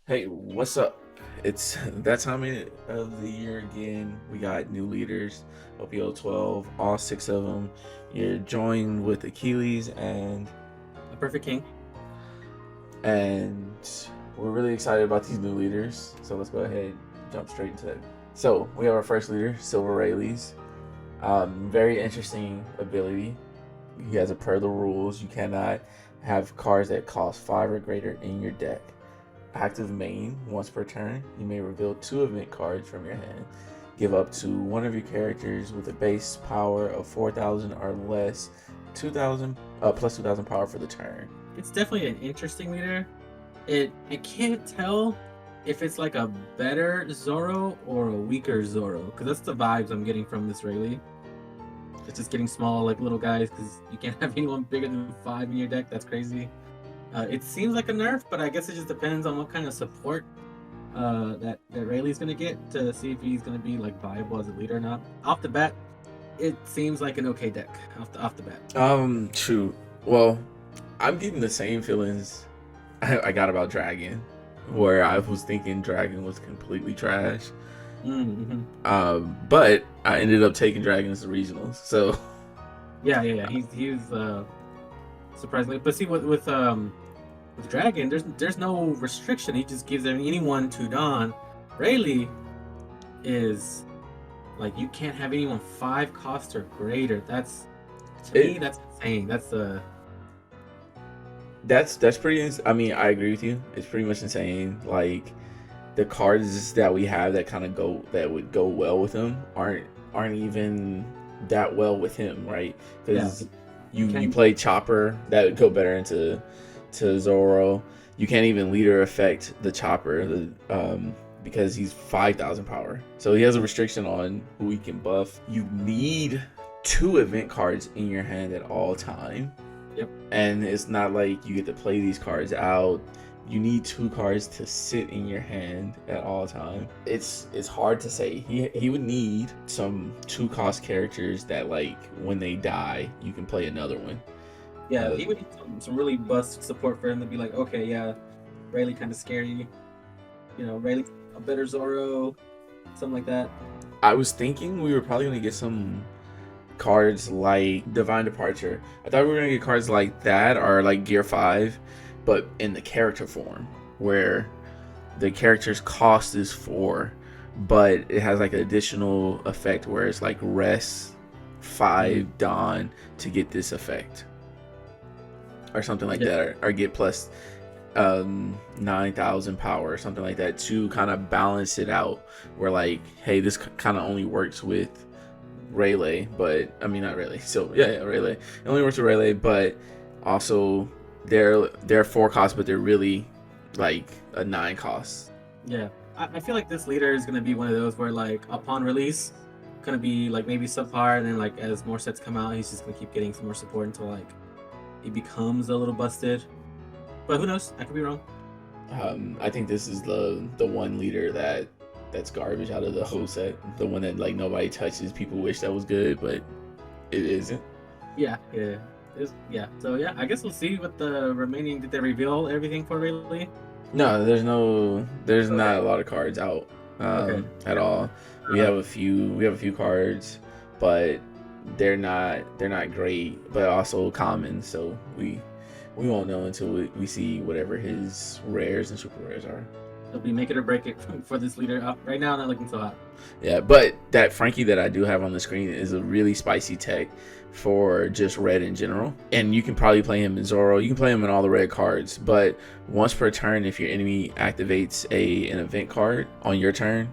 Hey, what's up? It's that time of the year again. We got new leaders, OP12, all six of them. You're joined with Achilles, A perfect king. and we're really excited about these new leaders. So let's go ahead and jump straight into that. So we have our first leader, Silver Rayleigh's. Very interesting ability. He has a per the rules. You cannot have cards that cost 5 or greater in your deck. Active main, once per turn, you may reveal 2 event cards from your hand. Give up to one of your characters with a base power of 4,000 or less, 2,000 plus 2,000 power for the turn. It's definitely an interesting leader. I can't tell if it's like a better Zoro or a weaker Zoro, because that's the vibes I'm getting from this Rayleigh. It's just getting small, like little guys, because you can't have anyone bigger than 5 in your deck. That's crazy. It seems like a nerf, but I guess it just depends on what kind of support that Rayleigh's gonna get to see if he's gonna be like viable as a leader or not. Off the bat, it seems like an okay deck. Off the bat. True. Well, I'm getting the same feelings I got about Dragon, where I was thinking Dragon was completely trash. Mm-hmm. But I ended up taking Dragon as the regionals. So Yeah. He's surprisingly, but see with Dragon, there's no restriction. He just gives anyone to Dawn. Rayleigh is like you can't have anyone 5 cost or greater. That's me. That's insane. that's pretty. I mean, I agree with you. It's pretty much insane. Like the cards that we have that kind of would go well with him aren't even that well with him, right? Because you play Chopper that would go better into Zoro. You can't even leader affect the Chopper because he's 5,000 power. So he has a restriction on who he can buff. You need 2 event cards in your hand at all time. Yep. And it's not like you get to play these cards out. You need 2 cards to sit in your hand at all time. It's hard to say. He would need some 2 cost characters that like when they die, you can play another one. Yeah, he would need some really bust support for him to be like, okay, yeah, Rayleigh kind of scary. Rayleigh a better Zoro, something like that. I was thinking we were probably gonna get some cards like Divine Departure. I thought we were gonna get cards like that or like Gear 5, but in the character form, where the character's cost is 4, but it has like an additional effect where it's like rest 5 Dawn to get this effect. Or something like that, or get plus 9,000 power or something like that to kind of balance it out. Where like, hey, this kind of only works with Rayleigh, but I mean not Rayleigh. So yeah, Rayleigh. It only works with Rayleigh, but also they're 4 costs, but they're really like a 9 cost. Yeah, I feel like this leader is gonna be one of those where like upon release, gonna be like maybe subpar, and then like as more sets come out, he's just gonna keep getting some more support until like he becomes a little busted. But who knows? I could be wrong. I think this is the one leader that's garbage out of the whole set. The one that like nobody touches. People wish that was good, but it isn't. Yeah. So yeah, I guess we'll see what the remaining. Did they reveal everything for Rayleigh? No, there's not a lot of cards out at all. We have a few cards, but they're not great, but also common. So we won't know until we see whatever his rares and super rares are. It'll be make it or break it for this leader. Right now, not looking so hot. Yeah, but that Frankie that I do have on the screen is a really spicy tech for just red in general. And you can probably play him in Zoro. You can play him in all the red cards. But once per turn, if your enemy activates an event card on your turn,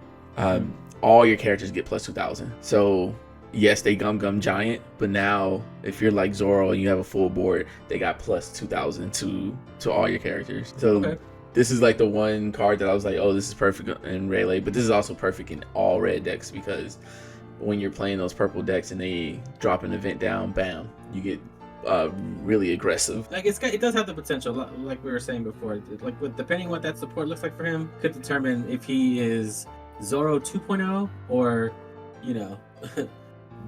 all your characters get plus 2,000. So yes, they gum giant, but now if you're like Zoro and you have a full board, they got plus 2,000 to all your characters. So this is like the one card that I was like, oh, this is perfect in Rayleigh, but this is also perfect in all red decks, because when you're playing those purple decks and they drop an event down, bam, you get really aggressive. Like it does have the potential, like we were saying before. Like depending what that support looks like for him, could determine if he is Zoro 2.0 or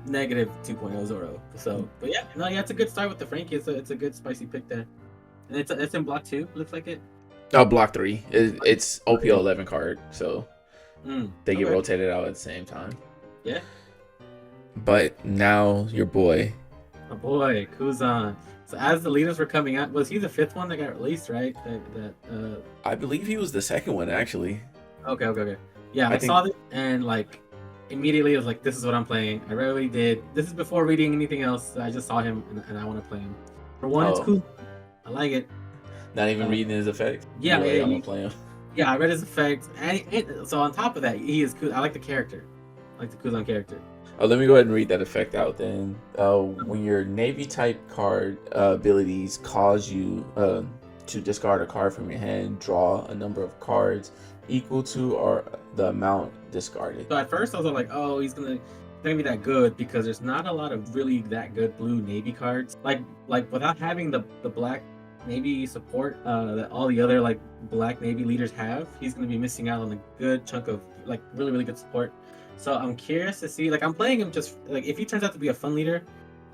negative 2.0 Zoro. So, but yeah, it's a good start with the Frankie. It's a good spicy pick there, and it's in block 2. Looks like it. Oh, block 3. It's OP12 card, so they get Okay. rotated out at the same time. Yeah. But now your boy. My boy, Kuzan. So as the leaders were coming out, was he the fifth one that got released, right? I believe he was the second one, actually. Okay. Yeah, I I think. saw it and like immediately I was like, this is what I'm playing. I rarely did. This is before reading anything else. I just saw him and I want to play him. For one, it's Oh, cool. I like it. not even reading his effect. Yeah, You're like, yeah, I'm gonna play him. yeah. I read his effects, and so on top of that, he is cool. I like the character. I like the Kuzan character. Oh, let me go ahead and read that effect out then. When your Navy type card abilities cause you to discard a card from your hand, draw a number of cards equal to or the amount discarded. So at first I was like, oh, he's gonna be that good because there's not a lot of really that good blue Navy cards. Like without having the black Navy support that all the other like black Navy leaders have, he's gonna be missing out on a good chunk of like really good support. So I'm curious to see. Like I'm playing him just like if he turns out to be a fun leader,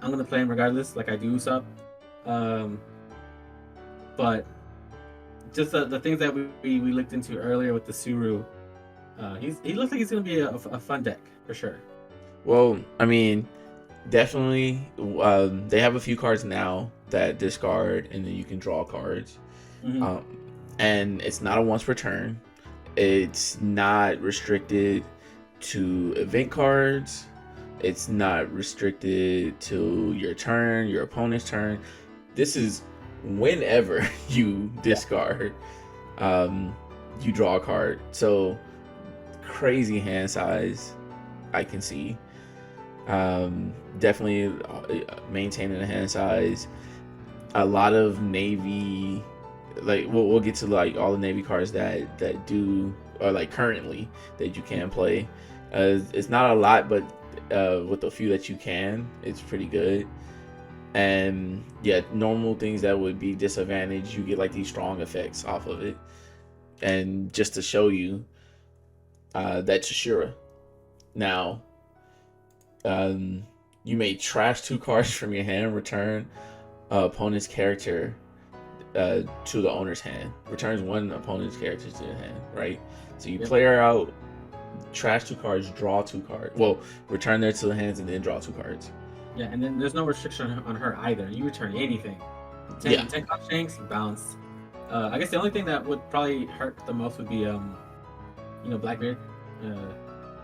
I'm gonna play him regardless. Like I do Usopp. But just the things that we looked into earlier with the Suru, he looks like he's gonna be a fun deck for sure. Well, I mean, definitely. They have a few cards now that discard, and then you can draw cards. Mhm. And it's not a once per turn. It's not restricted to event cards. It's not restricted to your turn, your opponent's turn. This is whenever you discard, you draw a card. So crazy hand size, I can see. Definitely maintaining a hand size. A lot of Navy, like we'll get to like all the Navy cards that do, or like currently that you can play. It's not a lot, but with the few that you can, it's pretty good. And yeah, normal things that would be disadvantaged, you get like these strong effects off of it. And just to show you, that's Shishira. Now, you may trash 2 cards from your hand, return opponent's character to the owner's hand. Returns 1 opponent's character to the hand, right? So you play her out, trash 2 cards, draw 2 cards. Well, return there to the hands and then draw 2 cards. Yeah, and then there's no restriction on her either. You return anything. 10 cost shanks, you bounce. I guess the only thing that would probably hurt the most would be Blackbeard. The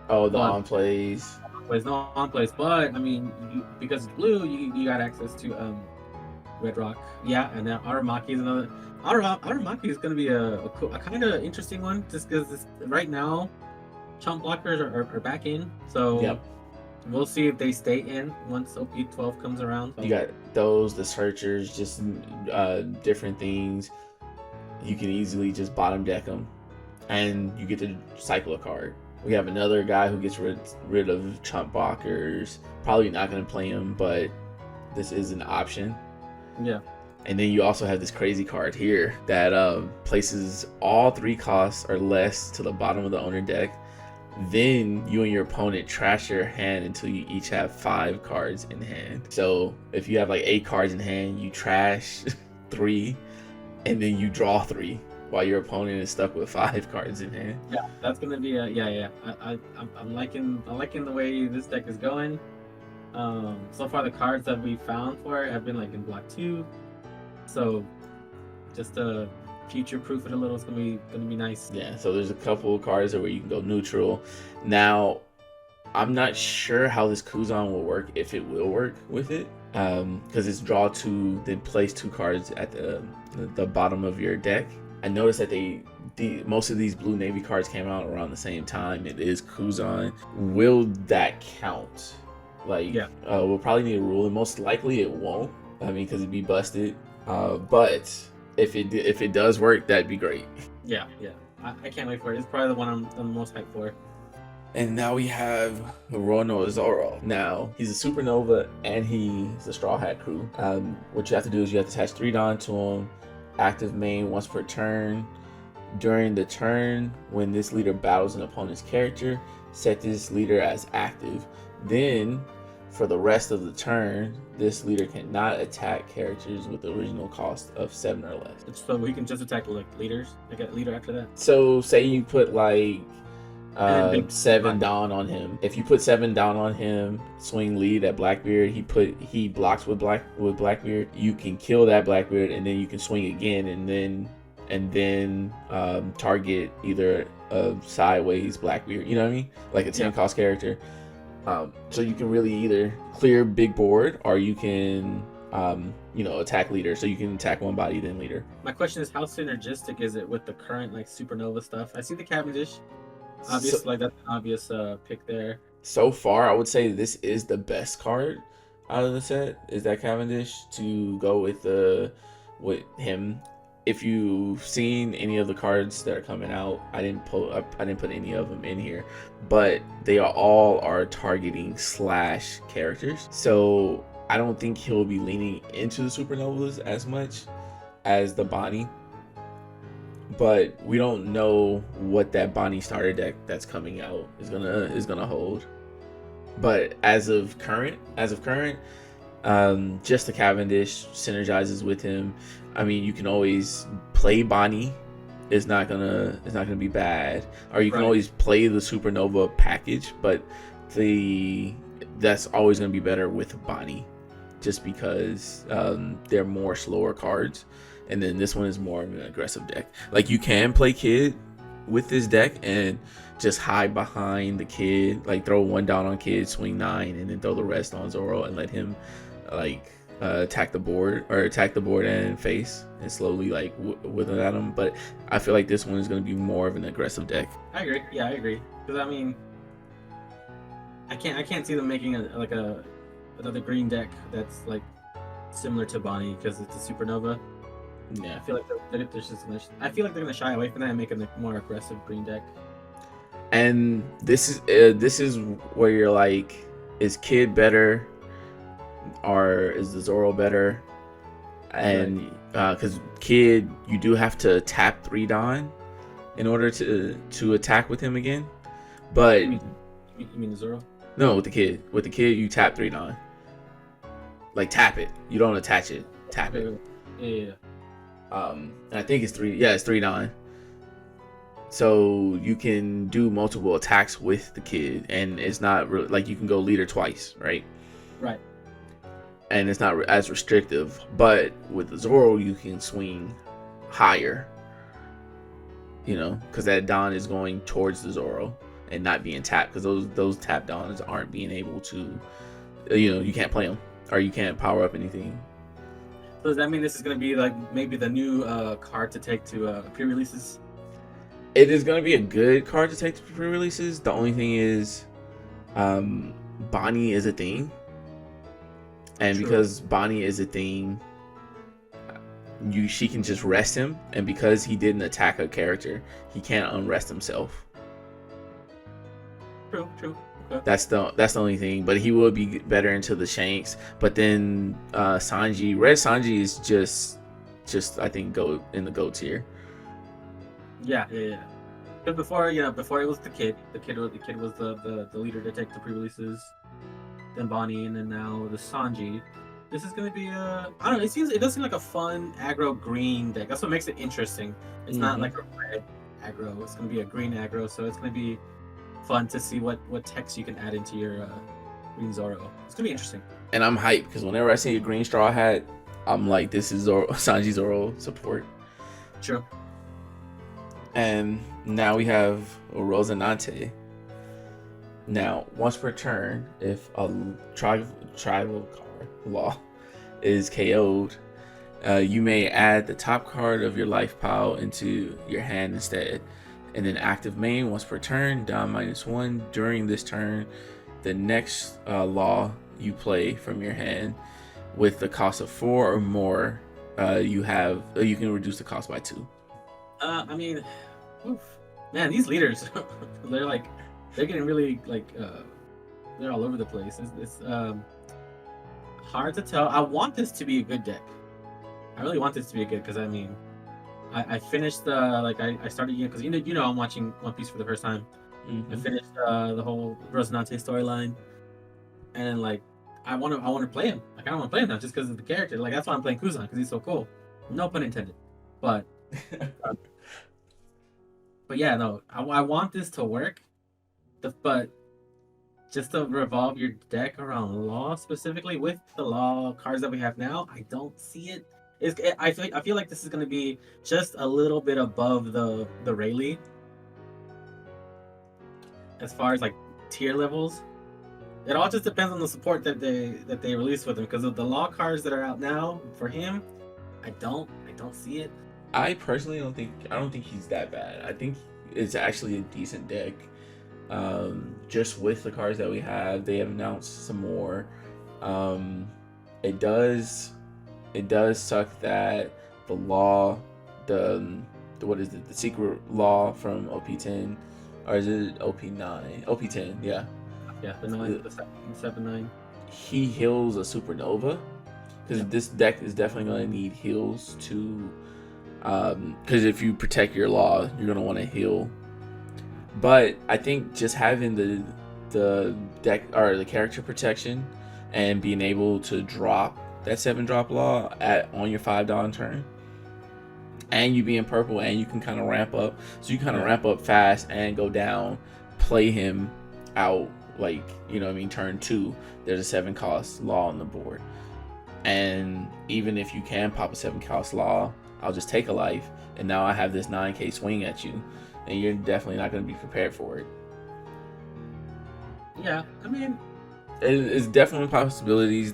on plays. There's no on plays, but I mean, because it's blue, you got access to Red Rock. Yeah, and then Aramaki is another. Aramaki is going to be a kind of interesting one, just because right now, chump blockers are back in. So yep. We'll see if they stay in once OP12 comes around. You got those, the searchers, just different things. You can easily just bottom deck them, and you get to cycle a card. We have another guy who gets rid of chump blockers. Probably not going to play him, but this is an option. Yeah. And then you also have this crazy card here that places all 3 costs or less to the bottom of the owner deck. Then you and your opponent trash your hand until you each have 5 cards in hand. So if you have like 8 cards in hand, you trash 3, and then you draw 3 while your opponent is stuck with 5 cards in hand. Yeah, that's gonna be I'm liking the way this deck is going. So far the cards that we found for it have been like in block 2. So just future proof it a little. It's gonna be nice. Yeah, so there's a couple of cards where you can go neutral. Now, I'm not sure how this Kuzan will work, if it will work with it, because it's draw 2, then place 2 cards at the bottom of your deck. I noticed that most of these blue Navy cards came out around the same time. It is Kuzan. Will that count? Like, yeah. We'll probably need a rule, and most likely it won't. I mean, because it'd be busted. But if it does work, that'd be great. Yeah. I can't wait for it. It's probably the one I'm the most hyped for. And now we have Roronoa Zoro. Now, he's a supernova and he's a Straw Hat Crew. What you have to do is you have to attach 3 Dawn to him. Active main once per turn. During the turn, when this leader battles an opponent's character, set this leader as active. Then, For the rest of the turn, this leader cannot attack characters with the original cost of 7 or less. So we can just attack like leaders. Like a leader after that. So say you put like And then 7 down on him. If you put 7 down on him, swing lead at Blackbeard. He blocks with Blackbeard. You can kill that Blackbeard, and then you can swing again, and then target either a sideways Blackbeard. You know what I mean? Like a 10 cost character. So you can really either clear big board, or you can attack leader. So you can attack one body then leader. My question is, how synergistic is it with the current like supernova stuff? I see the Cavendish. Obvious, like that's an obvious pick there. So far, I would say this is the best card out of the set. Is that Cavendish to go with him? If you've seen any of the cards that are coming out, I didn't put any of them in here, but they all are targeting / characters. So I don't think he'll be leaning into the supernovas as much as the Bonnie. But we don't know what that Bonnie starter deck that's coming out is gonna hold. But as of current, just the Cavendish synergizes with him. I mean, you can always play Bonnie. It's not gonna be bad. Or you can always play the Supernova package, but that's always gonna be better with Bonnie, just because they're more slower cards. And then this one is more of an aggressive deck. Like, you can play Kid with this deck and just hide behind the Kid, like throw 1 down on Kid, swing 9, and then throw the rest on Zoro and let him attack the board and face and slowly wither at him. But I feel like this one is going to be more of an aggressive deck. I agree. Yeah, I agree. Because I mean, I can't see them making another green deck that's like similar to Bonnie because it's a supernova. Yeah, I feel like they're gonna shy away from that and make a more aggressive green deck. And this is where you're like, is Kid better, or is the Zoro better? And because Kid, you do have to tap 3 Don in order to attack with him again. But you mean the Zoro? No, with the kid. With the Kid, you tap 3 Don. Like, tap it. You don't attach it. Tap it. Yeah. And I think it's 3. Yeah, it's 3 9. So you can do multiple attacks with the Kid, and it's not really like you can go leader twice, right? Right. And it's not as restrictive. But with the Zoro, you can swing higher. Because that Don is going towards the Zoro and not being tapped. Because those tap Dons aren't being able to. You can't play them, or you can't power up anything. So does that mean this is going to be like maybe the new card to take to pre-releases? It is going to be a good card to take to pre-releases. The only thing is, Bonnie is a thing, and True. Because Bonnie is a thing, she can just rest him, and because he didn't attack a character, he can't unrest himself. True. Okay. That's the only thing, but he will be better into the Shanks. But then Sanji, Red Sanji is just I think go in the GOAT tier. Yeah. Because before it was the kid. The kid was the leader to take the pre-releases. Then Bonnie, and then now the Sanji. This is gonna be I don't know. It does seem like a fun aggro green deck. That's what makes it interesting. It's not like a red aggro. It's gonna be a green aggro. So it's gonna be fun to see what text you can add into your green Zoro. It's gonna be interesting. And I'm hyped because whenever I see a green straw hat, I'm like, this is Sanji Zoro support. True. And now we have Rosinante. Now, once per turn, if a tribal card law is KO'd, you may add the top card of your life pile into your hand instead. And then active main, once per turn, down -1. During this turn, the next law you play from your hand with the cost of 4 or more, you can reduce the cost by 2. I mean, man, these leaders, they're getting really they're all over the place. It's hard to tell. I want this to be a good deck. I really want this to be a good, because I mean, I finished I started because I'm watching One Piece for the first time. I finished the whole Rosinante storyline, and then I want to play him. Like I don't want to play him now just because of the character. Like that's why I'm playing Kuzan because he's so cool. No pun intended. But but yeah, no, I want this to work. But just to revolve your deck around law specifically with the law cards that we have now, I don't see it. I feel like this is going to be just a little bit above the Rayleigh as far as like tier levels. It all just depends on the support that they release with him because of the law cards that are out now for him. I don't see it. I personally don't think he's that bad. I think it's actually a decent deck. Just with the cards that we have, they have announced some more. It does suck that the law, the what is it? The secret law from OP10, or is it OP9? OP10, yeah. Yeah, the 7/9. He heals a supernova because this deck is definitely going to need heals to. Because if you protect your law, you're going to want to heal. But I think just having the deck or the character protection and being able to drop that 7-drop law on your 5 turn, and you being purple, and you can kind of ramp up, so you kind of ramp up fast and go down, play him out, like, you know what I mean, turn 2, there's a 7 cost law on the board, and even if you can pop a 7 cost law, I'll just take a life, and now I have this 9k swing at you, and you're definitely not going to be prepared for it. Yeah, I mean, it's definitely possibilities.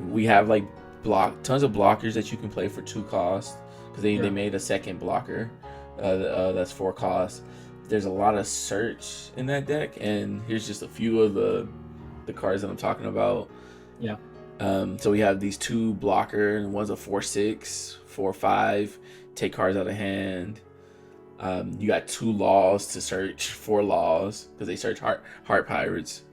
We have like tons of blockers that you can play for 2 costs because they made a second blocker that's 4 costs. There's a lot of search in that deck, and here's just a few of the cards that I'm talking about. Yeah. So we have these 2 blocker, and one's a 4/6, 4/5, take cards out of hand. You got 2 laws to search, 4 laws because they search heart pirates.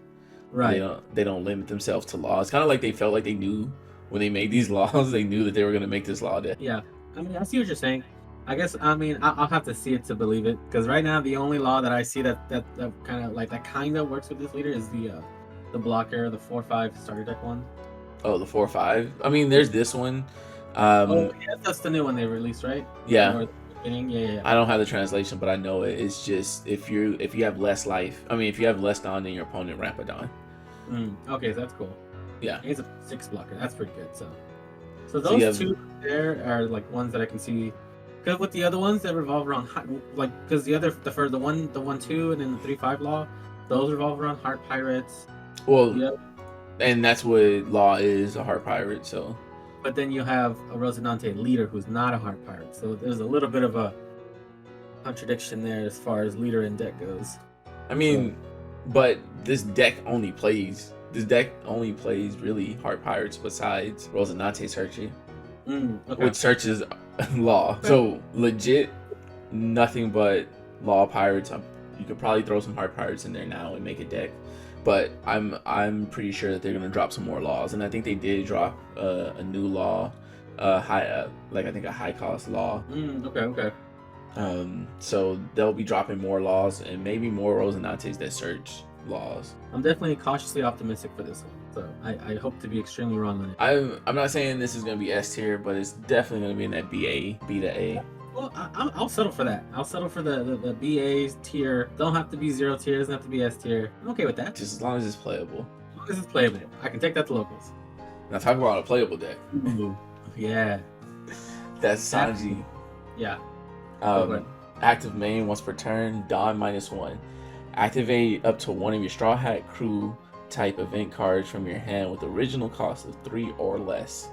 Right. They don't limit themselves to laws. Kind of like they felt like they knew when they made these laws, they knew that they were going to make this law deck. Yeah. I mean, I see what you're saying. I guess, I mean, I'll have to see it to believe it, because right now the only law that I see that kind of works with this leader is the blocker, the 4/5 starter deck one. Oh, the 4/5. I mean, there's this one. That's the new one they released, right? Yeah. Yeah. I don't have the translation, but I know it. It's just if you have less life. I mean, if you have less Dawn than your opponent, ramp a Dawn. Okay, so that's cool. Yeah. He's a 6 blocker. That's pretty good. So those 2 there are like ones that I can see. Because with the other ones that revolve around because the 1/2 and then the 3/5 law, those revolve around heart pirates. Well, and that's what law is, a heart pirate. So. But then you have a Rosinante leader who's not a heart pirate, so there's a little bit of a contradiction there as far as leader and deck goes. I mean, but this deck only plays really heart pirates besides Rosinante searching, which searches law. So legit, nothing but law pirates. You could probably throw some heart pirates in there now and make a deck. But I'm pretty sure that they're gonna drop some more laws, and I think they did drop a new law, I think a high cost law. Okay. So they'll be dropping more laws and maybe more Rosinantes that search laws. I'm definitely cautiously optimistic for this one, so I hope to be extremely wrong on it. I'm not saying this is gonna be S tier, but it's definitely gonna be in that B to A. Well, I'll settle for that. I'll settle for the BA tier. Don't have to be 0 tier. Doesn't have to be S tier. I'm okay with that. Just as long as it's playable. As long as it's playable. I can take that to locals. Now talk about a playable deck. Ooh, yeah. That's Sanji. Yeah. Active main once per turn. Dawn -1. Activate up to 1 of your Straw Hat Crew type event cards from your hand with original cost of 3 or less.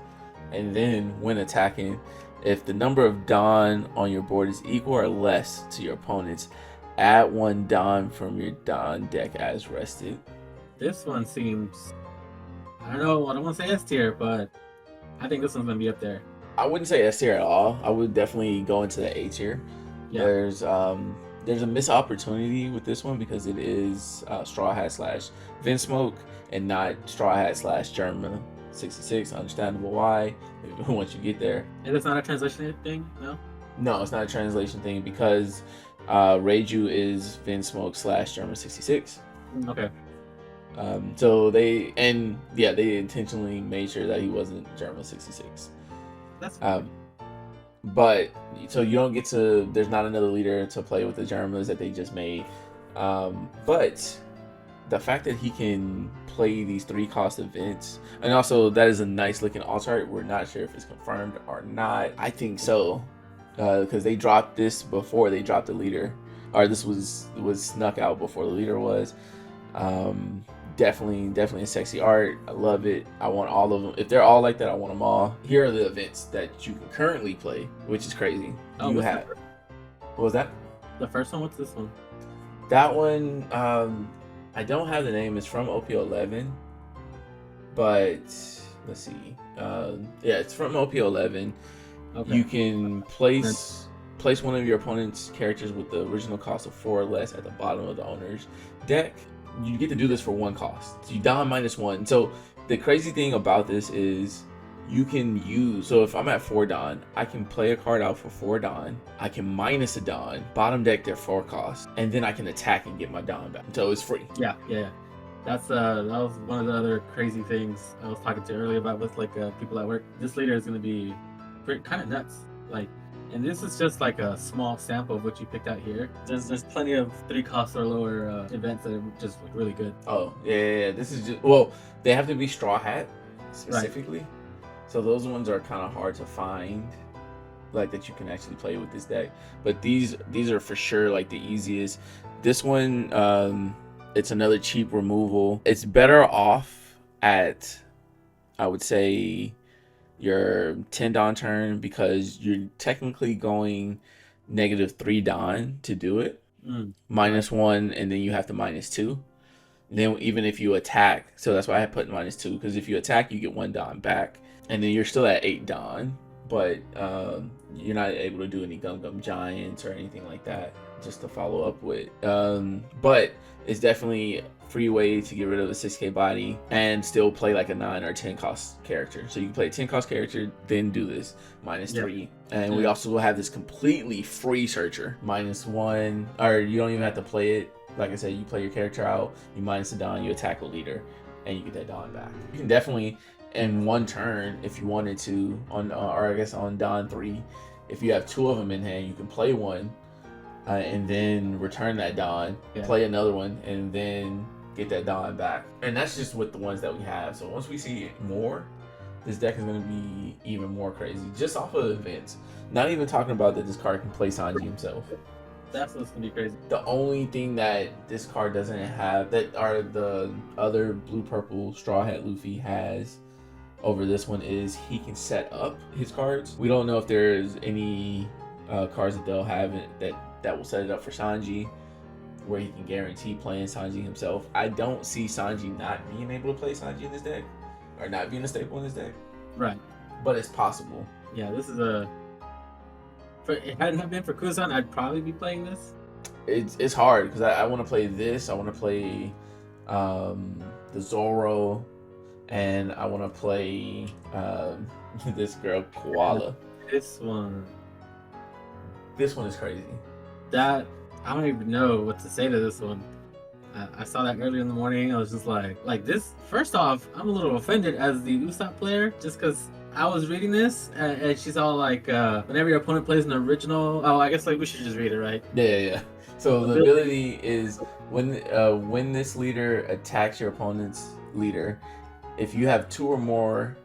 And then when attacking, if the number of Dawn on your board is equal or less to your opponent's, add 1 Dawn from your Dawn deck as rested. This one seems, I don't know, I don't want to say S tier, but I think this one's going to be up there. I wouldn't say S tier at all. I would definitely go into the A tier. Yeah. There's a missed opportunity with this one because it is Straw Hat / Vinsmoke and not Straw Hat / Germa 66. Understandable why once you get there. And it's not a translation thing, no? No, it's not a translation thing because Reiju is Vinsmoke / Germa 66. Okay. So they intentionally made sure that he wasn't German 66. That's But so you don't get to. There's not another leader to play with the Germans that they just made. But the fact that he can play these 3-cost events, and also that is a nice looking alt art. We're not sure if it's confirmed or not. I think so, because they dropped this before they dropped the leader, or this was snuck out before the leader was. Definitely a sexy art. I love it. I want all of them. If they're all like that, I want them all. Here are the events that you can currently play, which is crazy. Oh, you have. What was that? The first one. What's this one? That one, I don't have the name. It's from OP11, but let's see. It's from OP11. Okay. You can place one of your opponent's characters with the original cost of 4 or less at the bottom of the owner's deck. You get to do this for 1 cost. So you don -1. So the crazy thing about this is you can use. So if I'm at 4 don, I can play a card out for 4 don. I can minus a don, bottom deck their 4 cost, and then I can attack and get my don back. So it's free. Yeah. That was one of the other crazy things I was talking to earlier about with like people at work. This leader is going to be kind of nuts. Like, and this is just like a small sample of what you picked out here. There's plenty of 3-cost or lower events that are just like really good. Oh yeah. This is just they have to be Straw Hat specifically. Right. So those ones are kind of hard to find, like that you can actually play with this deck. But these are for sure like the easiest. This one, it's another cheap removal. It's better off at, I would say, your 10 don turn, because you're technically going -3 don to do it. -1, and then you have to -2. And then even if you attack, so that's why I put -2, because if you attack, you get 1 don back, and then you're still at 8 don, but you're not able to do any Gum Giants or anything like that, just to follow up with. But it's definitely a free way to get rid of a 6k body and still play like a 9 or 10 cost character. So you can play a 10 cost character, then do this -3. And we also have this completely free searcher, -1, or you don't even have to play it. Like I said, you play your character out, you minus a don, you attack a leader, and you get that don back. You can definitely, in 1 turn, if you wanted to, on or I guess on don 3, if you have 2 of them in hand, you can play one, and then return that don, play another one, and then get that don back. And that's just with the ones that we have. So once we see more, this deck is going to be even more crazy, just off of events. Not even talking about that this card can play Sanji himself. That's what's gonna be crazy. The only thing that this card doesn't have, that are the other blue-purple Straw Hat Luffy has over this one, is he can set up his cards. We don't know if there's any cards that they'll have that will set it up for Sanji, where he can guarantee playing Sanji himself. I don't see Sanji not being able to play Sanji in this deck, or not being a staple in this deck. Right. But it's possible. Yeah, this is a... If it hadn't been for Kuzan, I'd probably be playing this. It's hard, because I want to play this. I want to play the Zoro, and I want to play this girl, Koala. This one is crazy. That... I don't even know what to say to this one. I saw that earlier in the morning. I was just like this. First off, I'm a little offended as the Usopp player, just because I was reading this and she's all like, whenever your opponent plays an original. Oh, I guess like we should just read it, right? Yeah. So the ability is when this leader attacks your opponent's leader, if you have 2 or more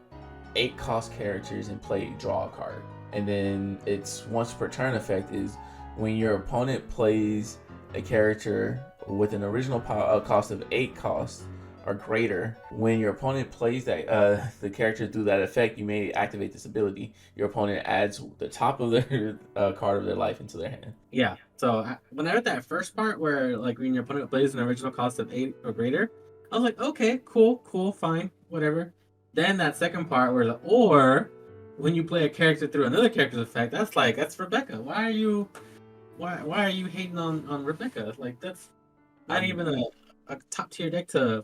8-cost characters in play, draw a card. And then it's once per turn effect is when your opponent plays a character with an original cost of 8 costs or greater, when your opponent plays that the character through that effect, you may activate this ability. Your opponent adds the top of their card of their life into their hand. Yeah. So when I read that first part where like when your opponent plays an original cost of 8 or greater, I was like, okay, cool, fine, whatever. Then that second part where or when you play a character through another character's effect, that's Rebecca. Why are you hating on Rebecca? Like, that's not even a top tier deck to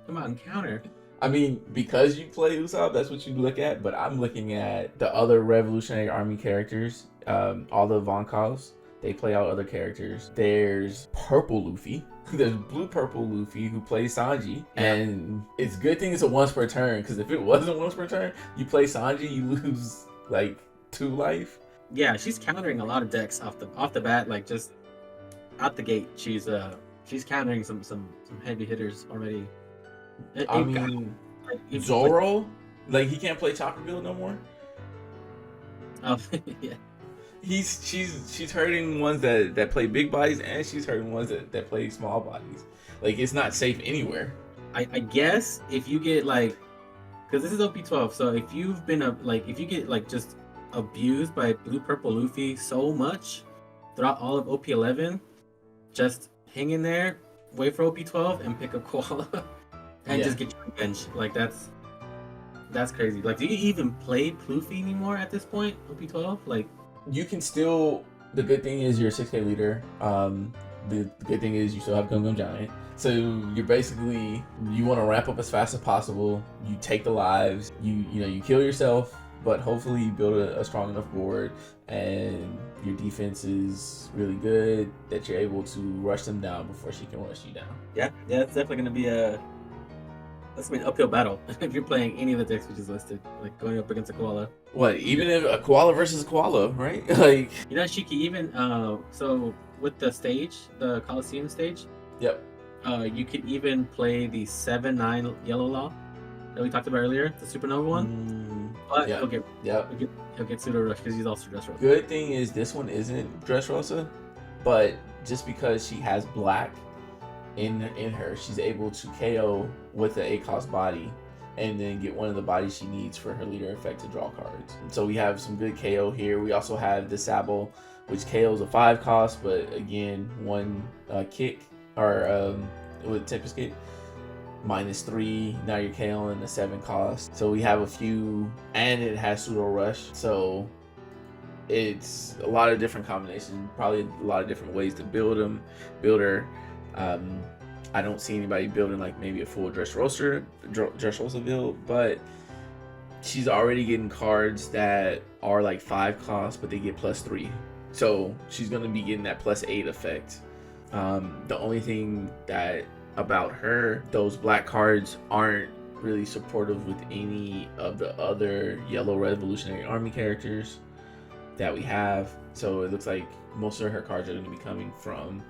come out and counter. I mean, because you play Usopp, that's what you look at. But I'm looking at the other Revolutionary Army characters, all the Vonkovs They play out other characters. There's purple Luffy. There's blue purple Luffy who plays Sanji. Yeah. And it's a good thing it's a once per turn, because if it wasn't once per turn, you play Sanji, you lose like 2 life. Yeah, she's countering a lot of decks off the bat, like just out the gate. She's countering some heavy hitters already. I mean, Zoro, like he can't play Chopper Build no more. Oh, yeah. She's hurting ones that play big bodies, and she's hurting ones that play small bodies. Like, it's not safe anywhere. I guess if you get like, because this is OP12, so if you've been if you get like just abused by blue purple Luffy so much throughout all of OP11, just hang in there, wait for OP12, and pick up Koala, and just get your revenge. Like that's crazy. Like, do you even play Luffy anymore at this point? OP12, like. You can still. The good thing is you're a 6K leader. The good thing is you still have Gum Gum Giant. So you're basically, you want to ramp up as fast as possible. You take the lives. You kill yourself, but hopefully you build a strong enough board and your defense is really good that you're able to rush them down before she can rush you down. Yeah, it's definitely gonna be that's an uphill battle if you're playing any of the decks we just listed, like going up against a Koala. What, even if a Koala versus a Koala, right? Like, you know, she can even so with the stage, the Coliseum stage. Yep. You could even play the 7/9 Yellow Law that we talked about earlier, the Supernova one. But he'll get pseudo rush because he's also Dressrosa. Good thing is this one isn't Dressrosa, but just because she has black in her, she's able to KO with the 8-cost body and then get one of the bodies she needs for her leader effect to draw cards. So we have some good KO here. We also have the Sable, which KOs a 5-cost, but again, 1 kick or with Tempest Kick, -3. Now you're KOing the 7-cost. So we have a few, and it has pseudo rush. So it's a lot of different combinations, probably a lot of different ways to build her. I don't see anybody building like maybe a full Dressrosa build, but she's already getting cards that are like 5-cost, but they get +3. So she's gonna be getting that +8 effect. The only thing that about her, those black cards aren't really supportive with any of the other Yellow Revolutionary Army characters that we have. So it looks like most of her cards are going to be coming from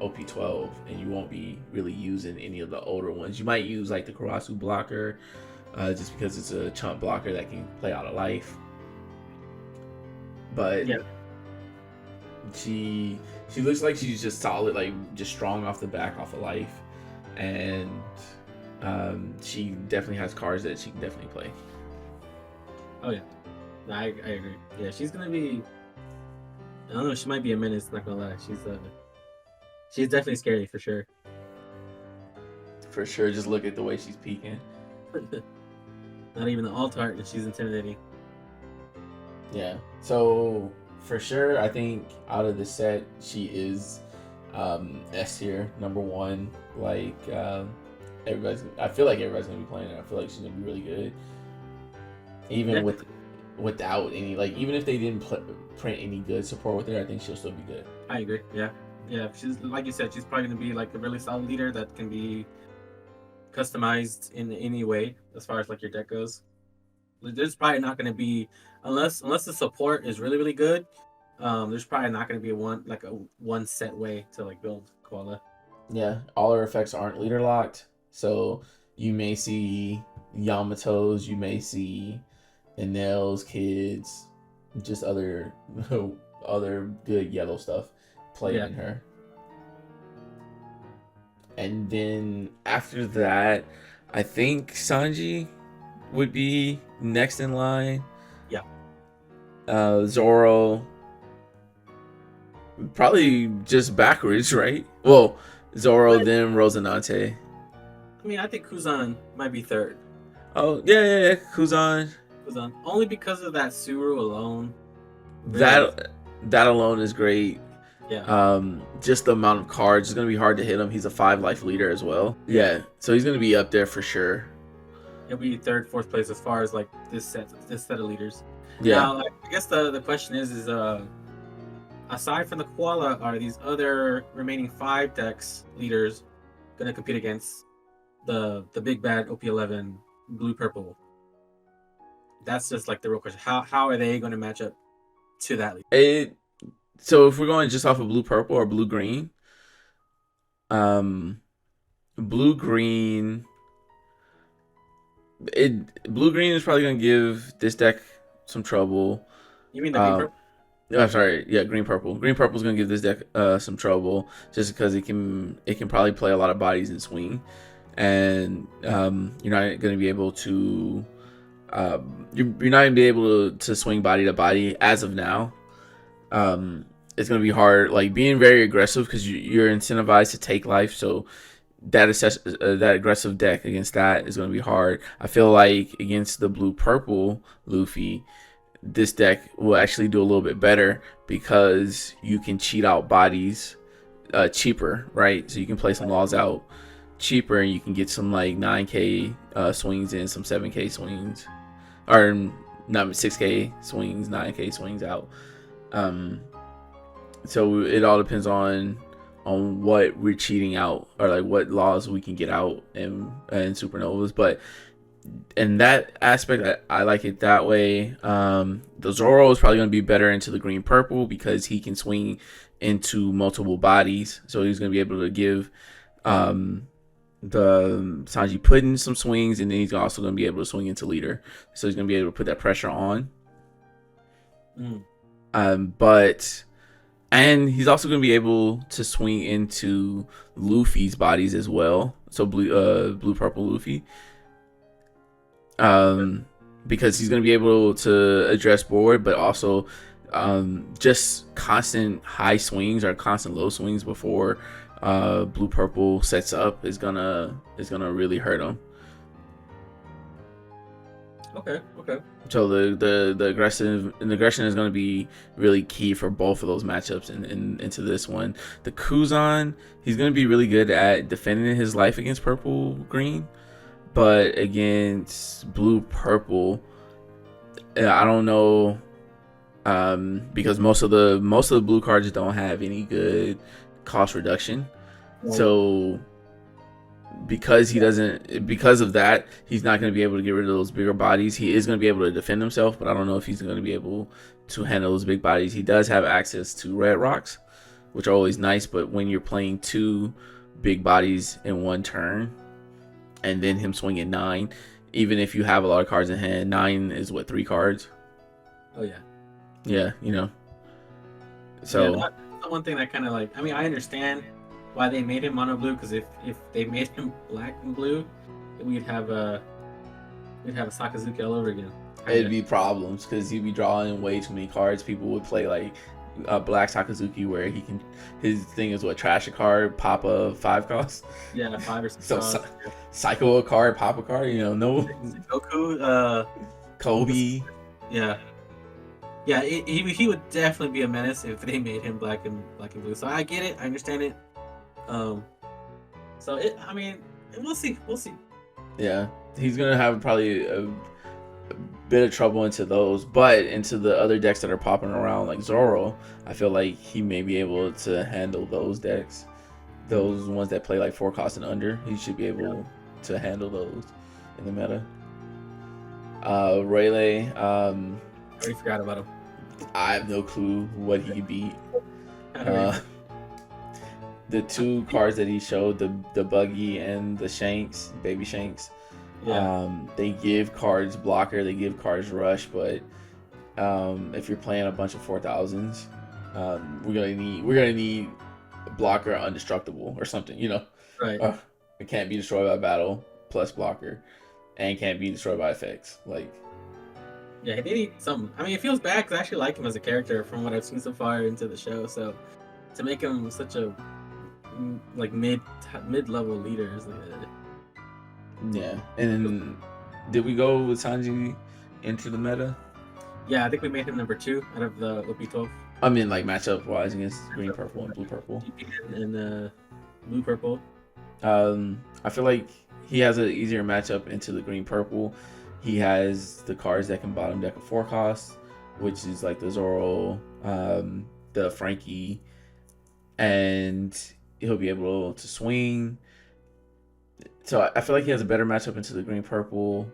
OP12, and you won't be really using any of the older ones. You might use like the Karasu blocker, just because it's a chump blocker that can play out of life. But yeah, she looks like she's just solid, like just strong off the back, off of life, and she definitely has cards that she can definitely play. Oh yeah, no, I agree. Yeah, she's gonna be. I don't know. She might be a menace. Not gonna lie. She's definitely scary for sure. For sure. Just look at the way she's peeking. Not even the alt art, and she's intimidating. Yeah. So for sure, I think out of the set, she is S tier, number 1. Like I feel like everybody's gonna be playing her. I feel like she's gonna be really good. Even without any, like, even if they didn't print any good support with her, I think she'll still be good. I agree. Yeah. She's, like you said, she's probably gonna be like a really solid leader that can be customized in any way as far as like your deck goes. There's probably not gonna be, unless the support is really really good. There's probably not gonna be a one set way to like build Koala. Yeah, all her effects aren't leader locked, so you may see Yamato's, you may see Enel's kids, just other good yellow stuff playing in her. And then after that, I think Sanji would be next in line. Yeah. Zoro, probably just backwards, right? Well, Zoro, then Rosinante. I mean, I think Kuzan might be third. Oh, yeah. Kuzan. Only because of that Suru alone. That alone is great. Yeah. Just the amount of cards is gonna be hard to hit him. He's a 5-life leader as well. Yeah. So he's gonna be up there for sure. He'll be 3rd, 4th place as far as like this set of leaders. Yeah. Now, I guess the question is aside from the Koala, are these other remaining 5 decks leaders gonna compete against the big bad OP11 blue purple? That's just like the real question. How are they going to match up to that leader? So if we're going just off of blue purple or blue green, blue green, blue green is probably gonna give this deck some trouble. You mean the green purple? Sorry, yeah, green purple. Green purple is gonna give this deck some trouble just because it can probably play a lot of bodies and swing, and you're not gonna be able to you're not gonna be able to swing body to body as of now. It's gonna be hard, like being very aggressive because you're incentivized to take life. So that aggressive deck against that is gonna be hard. I feel like against the blue purple Luffy, this deck will actually do a little bit better because you can cheat out bodies cheaper, right? So you can play some laws out cheaper and you can get some like 9k swings in, some 7k swings, or not 6k swings, 9k swings out. So it all depends on what we're cheating out, or like what laws we can get out in supernovas. But in that aspect, I like it that way. The Zoro is probably going to be better into the green purple because he can swing into multiple bodies, so he's going to be able to give the Sanji Pudding some swings, and then he's also going to be able to swing into leader, so he's going to be able to put that pressure on. And he's also going to be able to swing into Luffy's bodies as well, so blue purple Luffy. Because he's going to be able to address board, but also just constant high swings or constant low swings before blue purple sets up is gonna really hurt him. Okay. So the aggression is going to be really key for both of those matchups into this one. The Kuzan, he's going to be really good at defending his life against purple green. But against blue purple, I don't know, because most of the blue cards don't have any good cost reduction. Right. So because of that, he's not going to be able to get rid of those bigger bodies. He is going to be able to defend himself, but I don't know if he's going to be able to handle those big bodies. He does have access to red rocks, which are always nice. But when you're playing 2 big bodies in one turn, and then him swinging 9, even if you have a lot of cards in hand, 9 is what, 3 cards? Oh yeah. Yeah, you know. So yeah, that's one thing that kind of like, I mean, I understand why they made him mono blue, because if they made him black and blue, we'd have a Sakazuki all over again. It'd be problems because he'd be drawing way too many cards. People would play like black Sakazuki where his thing is what, trash a card, pop a 5 cost. Yeah, 5 or 6 so cycle a card, pop a card, no. Goku, Kobe. Yeah, he would definitely be a menace if they made him black and blue. So I get it, I understand it. I mean, we'll see. Yeah, he's gonna have probably a bit of trouble into those, but into the other decks that are popping around like Zoro, I feel like he may be able to handle those decks, those ones that play like 4 costs and under. He should be able to handle those in the meta. Rayleigh, I already forgot about him. I have no clue what he beat. The 2 cards that he showed, the Buggy and the Shanks, Baby Shanks, they give cards blocker, they give cards rush, but if you're playing a bunch of 4000s, we're gonna need blocker undestructible or something, Right. It can't be destroyed by battle plus blocker, and can't be destroyed by effects. Like, yeah, they need something. I mean, it feels bad because I actually like him as a character from what I've seen so far into the show. So to make him such a like mid-level leader is like yeah. And then, did we go with Sanji into the meta? Yeah, I think we made him number 2 out of the OP12. I mean, like matchup wise against green purple and blue purple. And blue purple. I feel like he has an easier matchup into the green purple. He has the cards that can bottom deck a 4 cost, which is like the Zoro, the Frankie, and he'll be able to swing. So I feel like he has a better matchup into the green purple,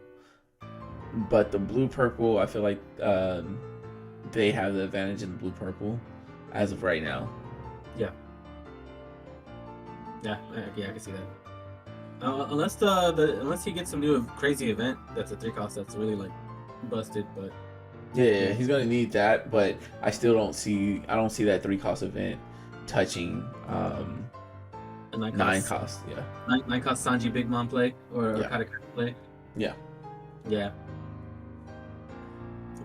but the blue purple, I feel like they have the advantage in the blue purple as of right now. Yeah. Yeah, I can see that. Unless he gets some new crazy event that's a 3-cost that's really like busted, but Yeah, he's gonna need that, but I don't see that 3-cost event touching a 9-cost. Yeah. 9-cost Sanji Big Mom play or Yeah. Katakata play. Yeah. Yeah.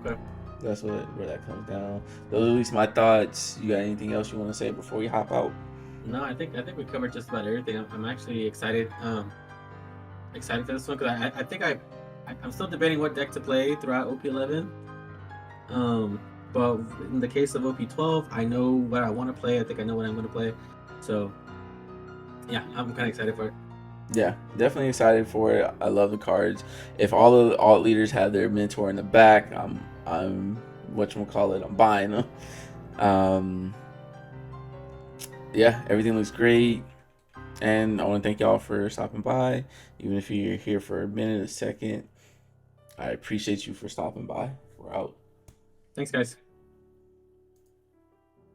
Okay. That's where that comes down. Those are at least my thoughts. You got anything else you want to say before we hop out? No, I think we covered just about everything. I'm actually excited. Excited for this one because I think I'm still debating what deck to play throughout OP11. But in the case of OP12, I know what I want to play. I think I know what I'm going to play. So yeah, I'm kind of excited for it. Yeah, definitely excited for it. I love the cards. If all of the alt leaders have their mentor in the back, I'm whatchamacallit, I'm buying them. Yeah, everything looks great. And I want to thank y'all for stopping by. Even if you're here for a minute, a second, I appreciate you for stopping by. We're out. Thanks, guys.